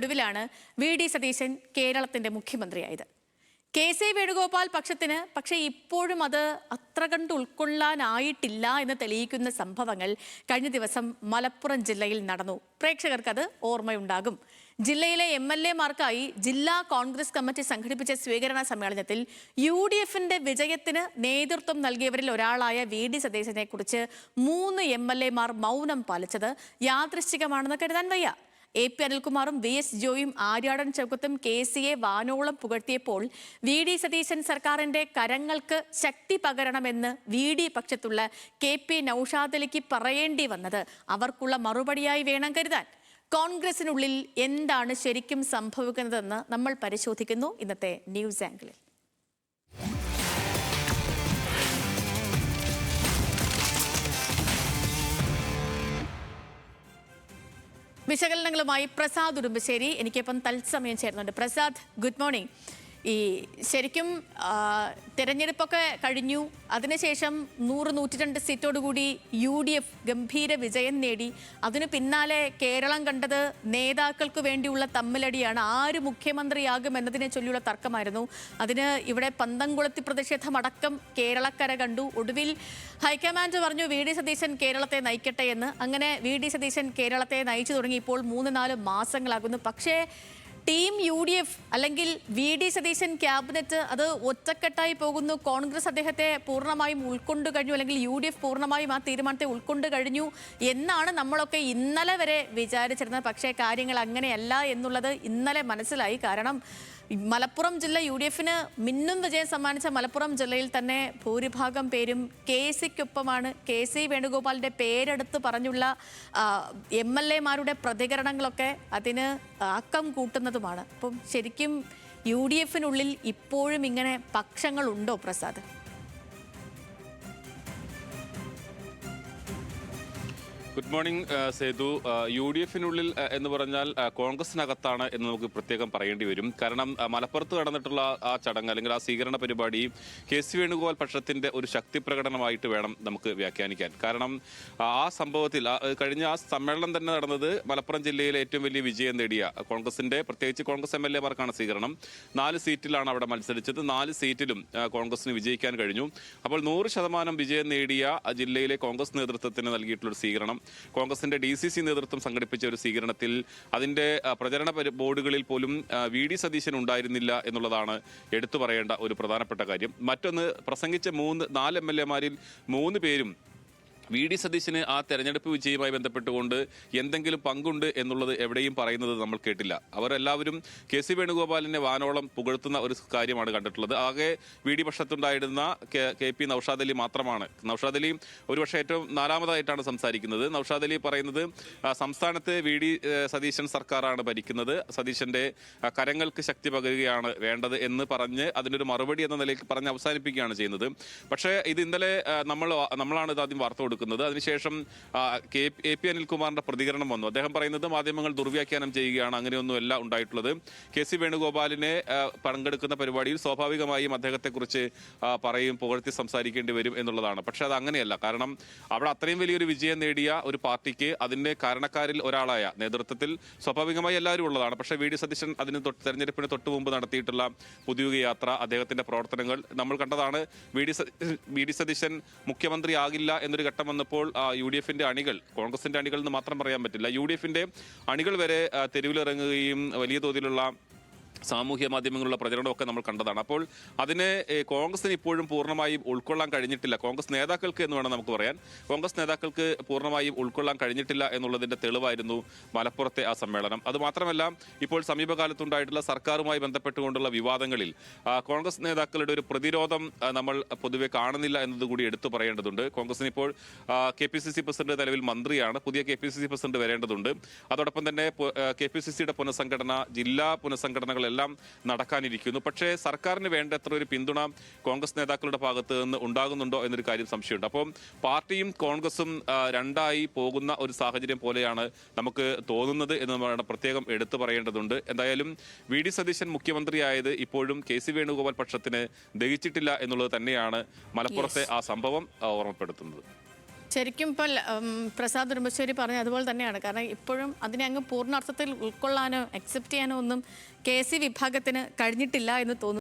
ഒടുവിലാണ് വി.ഡി. സതീശൻ കേരളത്തിന്റെ മുഖ്യമന്ത്രിയായത്. കെ.സി. വേണുഗോപാൽ പക്ഷത്തിന് പക്ഷേ ഇപ്പോഴും അത് അത്ര കണ്ട് ഉൾക്കൊള്ളാനായിട്ടില്ല എന്ന് തെളിയിക്കുന്ന സംഭവങ്ങൾ കഴിഞ്ഞ ദിവസം മലപ്പുറം ജില്ലയിൽ നടന്നു. പ്രേക്ഷകർക്കത് ഓർമ്മയുണ്ടാകും. ജില്ലയിലെ MLA-മാർക്കായി ജില്ലാ കോൺഗ്രസ് കമ്മിറ്റി സംഘടിപ്പിച്ച സ്വീകരണ സമ്മേളനത്തിൽ UDFന്റെ വിജയത്തിന് നേതൃത്വം നൽകിയവരിൽ ഒരാളായ വി.ഡി. സതീശനെ കുറിച്ച് 3 MLA-മാർ മൗനം പാലിച്ചത് യാദൃശ്ചികമാണെന്ന് കരുതാൻ വയ്യ. A.P. അനിൽകുമാറും V.S. ജോയും ആര്യാടൻ ചൗക്കത്തും KCയെ വാനോളം പുകഴ്ത്തിയപ്പോൾ വി.ഡി. സതീശൻ സർക്കാരിന്റെ കരങ്ങൾക്ക് ശക്തി പകരണമെന്ന് വി.ഡി. പക്ഷത്തുള്ള KP നൌഷാദലിക്ക് പറയേണ്ടി വന്നത് അവർക്കുള്ള മറുപടിയായി വേണം കരുതാൻ. കോൺഗ്രസിനുള്ളിൽ എന്താണ് ശരിക്കും സംഭവിക്കുന്നതെന്ന് നമ്മൾ പരിശോധിക്കുന്നു ഇന്നത്തെ ന്യൂസ് ആംഗിളിൽ. വിശകലനങ്ങളുമായി പ്രസാദ് ഉടുമ്പശ്ശേരി എനിക്കിപ്പം തത്സമയം ചേർന്നുണ്ട്. Prasad, good morning. ശരിക്കും തെരഞ്ഞെടുപ്പൊക്കെ കഴിഞ്ഞു, അതിനുശേഷം 100-102 സീറ്റോടുകൂടി UDF ഗംഭീര വിജയം നേടി. അതിനു പിന്നാലെ കേരളം കണ്ടത് നേതാക്കൾക്ക് വേണ്ടിയുള്ള തമ്മിലടിയാണ്. ആര് മുഖ്യമന്ത്രിയാകും എന്നതിനെ ചൊല്ലിയുള്ള തർക്കമായിരുന്നു. അതിന് ഇവിടെ പന്തംകുളത്തി പ്രതിഷേധമടക്കം കേരളക്കര കണ്ടു. ഒടുവിൽ ഹൈക്കമാൻഡ് പറഞ്ഞു വി.ഡി. സതീശൻ കേരളത്തെ നയിക്കട്ടെ എന്ന്. അങ്ങനെ വി.ഡി. സതീശൻ കേരളത്തെ നയിച്ചു തുടങ്ങി ഇപ്പോൾ 3-4 മാസങ്ങളാകുന്നു. പക്ഷേ ടീം UDF അല്ലെങ്കിൽ വി.ഡി. സതീശൻ ക്യാബിനറ്റ് അത് ഒറ്റക്കെട്ടായി പോകുന്നു. കോൺഗ്രസ് അദ്ദേഹത്തെ പൂർണ്ണമായും ഉൾക്കൊണ്ടു കഴിഞ്ഞു, അല്ലെങ്കിൽ UDF പൂർണ്ണമായും ആ തീരുമാനത്തെ ഉൾക്കൊണ്ടു കഴിഞ്ഞു എന്നാണ് നമ്മളൊക്കെ ഇന്നലെ വരെ വിചാരിച്ചിരുന്നത്. പക്ഷേ കാര്യങ്ങൾ അങ്ങനെയല്ല എന്നുള്ളത് ഇന്നലെ മനസ്സിലായി. കാരണം മലപ്പുറം ജില്ല UDFന് മിന്നും വിജയം സമ്മാനിച്ച മലപ്പുറം ജില്ലയിൽ തന്നെ ഭൂരിഭാഗം പേരും KCക്കൊപ്പമാണ്. KC വേണുഗോപാലിന്റെ പേരെടുത്ത് പറഞ്ഞുള്ള MLA-മാരുടെ പ്രതികരണങ്ങളൊക്കെ അതിന് ആക്കം കൂട്ടുന്നതുമാണ്. അപ്പം ശരിക്കും UDFനുള്ളിൽ ഇപ്പോഴും ഇങ്ങനെ പക്ഷങ്ങളുണ്ടോ പ്രസാദ്? Good morning Sethu. UDFനുള്ളിൽ എന്ന് പറഞ്ഞാൽ കോൺഗ്രസിനകത്താണ് എന്ന് നമുക്ക് പ്രത്യേകം പറയേണ്ടി വരും. കാരണം മലപ്പുറത്ത് നടന്നിട്ടുള്ള ആ ചടങ്ങ് അല്ലെങ്കിൽ ആ സ്വീകരണ പരിപാടി KC വേണുഗോപാൽ പക്ഷത്തിന്റെ ഒരു ശക്തി പ്രകടനമായിട്ട് വേണം നമുക്ക് വ്യാഖ്യാനിക്കാൻ. കാരണം ആ സംഭവത്തിൽ കഴിഞ്ഞ ആ സമ്മേളനം തന്നെ നടന്നത് മലപ്പുറം ജില്ലയിലെ ഏറ്റവും വലിയ വിജയം നേടിയ കോൺഗ്രസിന്റെ പ്രത്യേകിച്ച് കോൺഗ്രസ് MLA-മാർക്കാണ് സ്വീകരണം. 4 സീറ്റിലാണ് അവിടെ മത്സരിച്ചത്. 4 സീറ്റിലും കോൺഗ്രസിന് വിജയിക്കാൻ കഴിഞ്ഞു. അപ്പോൾ 100% വിജയം നേടിയ ജില്ലയിലെ കോൺഗ്രസ് നേതൃത്വത്തിന് നൽകിയിട്ടുള്ള സ്വീകരണം, കോൺഗ്രസിന്റെ DCC നേതൃത്വം സംഘടിപ്പിച്ച ഒരു സ്വീകരണത്തിൽ അതിന്റെ പ്രചരണ ബോർഡുകളിൽ പോലും വി.ഡി. സതീശൻ ഉണ്ടായിരുന്നില്ല എന്നുള്ളതാണ് എടുത്തു പറയേണ്ട ഒരു പ്രധാനപ്പെട്ട കാര്യം. മറ്റൊന്ന്, പ്രസംഗിച്ച 4 MLA-മാരിൽ 3 പേരും വി.ഡി. സതീശന് ആ തെരഞ്ഞെടുപ്പ് വിജയവുമായി ബന്ധപ്പെട്ടുകൊണ്ട് എന്തെങ്കിലും പങ്കുണ്ട് എന്നുള്ളത് എവിടെയും പറയുന്നത് നമ്മൾ കേട്ടില്ല. അവരെല്ലാവരും KC വേണുഗോപാലിനെ വാനോളം പുകഴ്ത്തുന്ന ഒരു കാര്യമാണ് കണ്ടിട്ടുള്ളത്. ആകെ വി.ഡി. പക്ഷത്തുണ്ടായിരുന്ന KP നൌഷാദ് അലി മാത്രമാണ്. നൌഷാദ് അലി ഒരുപക്ഷെ ഏറ്റവും 4ാമതായിട്ടാണ് സംസാരിക്കുന്നത്. നൌഷാദ് അലി പറയുന്നത് സംസ്ഥാനത്ത് വി.ഡി. സതീശൻ സർക്കാരാണ് ഭരിക്കുന്നത്, സതീശന്റെ കരങ്ങൾക്ക് ശക്തി പകരുകയാണ് വേണ്ടത് എന്ന് പറഞ്ഞ് അതിനൊരു മറുപടി എന്ന നിലയ്ക്ക് പറഞ്ഞ് അവസാനിപ്പിക്കുകയാണ് ചെയ്യുന്നത്. പക്ഷേ ഇത് ഇന്നലെ നമ്മളാണ് ഇത് ആദ്യം വാർത്ത കൊടുക്കുന്നത്. അതിനുശേഷം A.P. അനിൽകുമാറിന്റെ പ്രതികരണം വന്നു. അദ്ദേഹം പറയുന്നത് മാധ്യമങ്ങൾ ദുർവ്യാഖ്യാനം ചെയ്യുകയാണ്, അങ്ങനെയൊന്നുമല്ല ഉണ്ടായിട്ടുള്ളത്. KC വേണുഗോപാലിനെ പങ്കെടുക്കുന്ന പരിപാടിയിൽ സ്വാഭാവികമായും അദ്ദേഹത്തെക്കുറിച്ച് പറയും, പുകഴ്ത്തി സംസാരിക്കേണ്ടി വരും എന്നുള്ളതാണ്. പക്ഷെ അത് അങ്ങനെയല്ല. കാരണം അവിടെ അത്രയും വലിയൊരു വിജയം നേടിയ ഒരു പാർട്ടിക്ക് അതിന്റെ കാരണക്കാരിൽ ഒരാളായ നേതൃത്വത്തിൽ സ്വാഭാവികമായി എല്ലാവരും ഉള്ളതാണ്. പക്ഷേ വി.ഡി. സതീശൻ അതിന് തെരഞ്ഞെടുപ്പിന് തൊട്ടു മുമ്പ് നടത്തിയിട്ടുള്ള പുതിയ യാത്ര, അദ്ദേഹത്തിന്റെ പ്രവർത്തനങ്ങൾ നമ്മൾ കണ്ടതാണ്. വി.ഡി. സതീശൻ മുഖ്യമന്ത്രിയാകില്ല എന്നൊരു ഘട്ടം വന്നപ്പോൾ UDFന്റെ അണികൾ, കോൺഗ്രസിന്റെ അണികൾ എന്ന് മാത്രം പറയാൻ പറ്റില്ല, UDFന്റെ അണികൾ വരെ തെരുവിലിറങ്ങുകയും വലിയ തോതിലുള്ള സാമൂഹ്യ മാധ്യമങ്ങളുള്ള പ്രചരണമൊക്കെ നമ്മൾ കണ്ടതാണ്. അപ്പോൾ അതിനെ കോൺഗ്രസിന് ഇപ്പോഴും പൂർണ്ണമായും ഉൾക്കൊള്ളാൻ കഴിഞ്ഞിട്ടില്ല. കോൺഗ്രസ് നേതാക്കൾക്ക് എന്ന് വേണം നമുക്ക് പറയാൻ. കോൺഗ്രസ് നേതാക്കൾക്ക് പൂർണ്ണമായും ഉൾക്കൊള്ളാൻ കഴിഞ്ഞിട്ടില്ല എന്നുള്ളതിന്റെ തെളിവായിരുന്നു മലപ്പുറത്തെ ആ സമ്മേളനം. അതുമാത്രമല്ല, ഇപ്പോൾ സമീപകാലത്തുണ്ടായിട്ടുള്ള സർക്കാരുമായി ബന്ധപ്പെട്ടുകൊണ്ടുള്ള വിവാദങ്ങളിൽ കോൺഗ്രസ് നേതാക്കളുടെ ഒരു പ്രതിരോധം നമ്മൾ പൊതുവെ കാണുന്നില്ല എന്നതുകൂടി എടുത്തു പറയേണ്ടതുണ്ട്. കോൺഗ്രസിന് ഇപ്പോൾ KPCC പ്രസിഡന്റ് നിലവിൽ മന്ത്രിയാണ്. പുതിയ KPCC പ്രസിഡന്റ് വരേണ്ടതുണ്ട്. അതോടൊപ്പം തന്നെ KPCCയുടെ പുനഃസംഘടന, ജില്ലാ പുനഃസംഘടനകൾ എല്ലാം നടക്കാനിരിക്കുന്നു. പക്ഷേ സർക്കാരിന് വേണ്ടത്ര ഒരു പിന്തുണ കോൺഗ്രസ് നേതാക്കളുടെ ഭാഗത്ത് നിന്ന് ഉണ്ടാകുന്നുണ്ടോ എന്നൊരു കാര്യം സംശയമുണ്ട്. അപ്പം പാർട്ടിയും കോൺഗ്രസും രണ്ടായി പോകുന്ന ഒരു സാഹചര്യം പോലെയാണ് നമുക്ക് തോന്നുന്നത് എന്ന് നമ്മൾ പ്രത്യേകം എടുത്തു പറയേണ്ടതുണ്ട്. എന്തായാലും വി.ഡി. സതീശൻ മുഖ്യമന്ത്രിയായത് ഇപ്പോഴും KC വേണുഗോപാൽ പക്ഷത്തിന് ദഹിച്ചിട്ടില്ല എന്നുള്ളത് തന്നെയാണ് മലപ്പുറത്തെ ആ സംഭവം ഓർമ്മപ്പെടുത്തുന്നത്. ശരിക്കും ഇപ്പോൾ പ്രസാദ് ഉടുമ്പശ്ശേരി പറഞ്ഞ അതുപോലെ തന്നെയാണ്. കാരണം ഇപ്പോഴും അതിനെ അങ്ങ് പൂർണ്ണ അർത്ഥത്തിൽ ഉൾക്കൊള്ളാനോ അക്സെപ്റ്റ് ചെയ്യാനോ ഒന്നും KC വിഭാഗത്തിന് കഴിഞ്ഞിട്ടില്ല എന്ന് തോന്നുന്നു.